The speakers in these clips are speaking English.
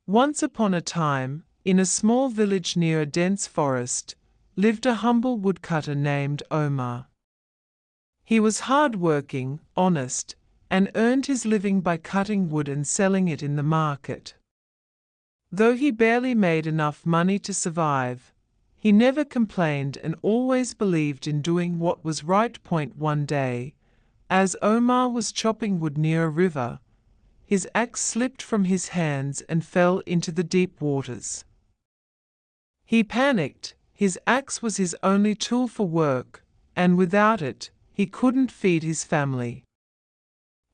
Once upon a time, in a small village near a dense forest, lived a humble woodcutter named Omar. He was hard-working, honest, and earned his living by cutting wood and selling it in the market. Though he barely made enough money to survive, he never complained and always believed in doing what was right. One day, as Omar was chopping wood near a river, his axe slipped from his hands and fell into the deep waters. He panicked. His axe was his only tool for work, and without it, he couldn't feed his family.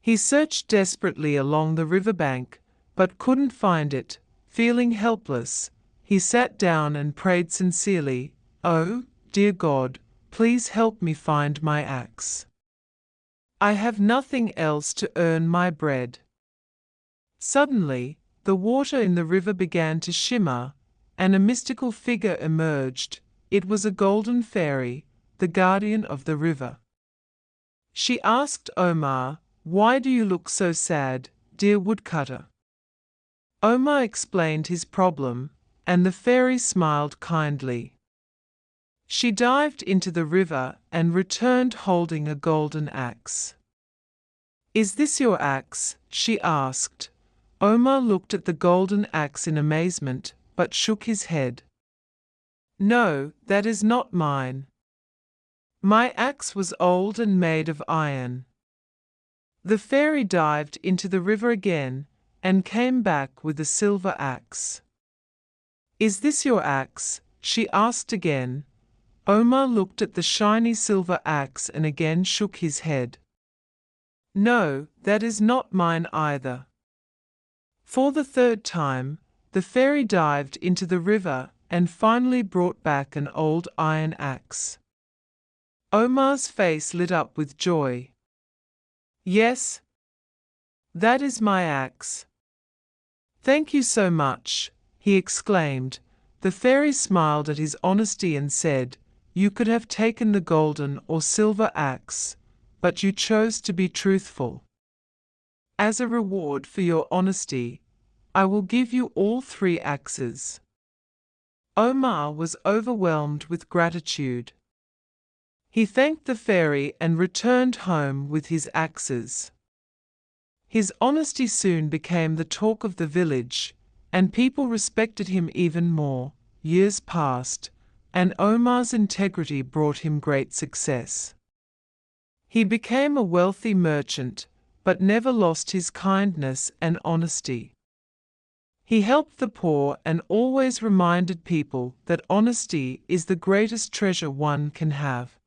He searched desperately along the riverbank, but couldn't find it. Feeling helpless, he sat down and prayed sincerely, "Oh, dear God, please help me find my axe. I have nothing else to earn my bread." Suddenly, the water in the river began to shimmer, and a mystical figure emerged. It was a golden fairy, the guardian of the river. She asked Omar, "Why do you look so sad, dear woodcutter?" Omar explained his problem, and the fairy smiled kindly. She dived into the river and returned holding a golden axe. "Is this your axe?" she asked. Omar looked at the golden axe in amazement, but shook his head. "No, that is not mine. My axe was old and made of iron." The fairy dived into the river again, and came back with a silver axe. "Is this your axe?" she asked again. Omar looked at the shiny silver axe and again shook his head. "No, that is not mine either." For the third time, the fairy dived into the river and finally brought back an old iron axe. Omar's face lit up with joy. "Yes, that is my axe. Thank you so much," he exclaimed. The fairy smiled at his honesty and said, "You could have taken the golden or silver axe, but you chose to be truthful. As a reward for your honesty, I will give you all 3 axes." Omar was overwhelmed with gratitude. He thanked the fairy and returned home with his axes. His honesty soon became the talk of the village, and people respected him even more. Years passed, and Omar's integrity brought him great success. He became a wealthy merchant, but never lost his kindness and honesty. He helped the poor and always reminded people that honesty is the greatest treasure one can have.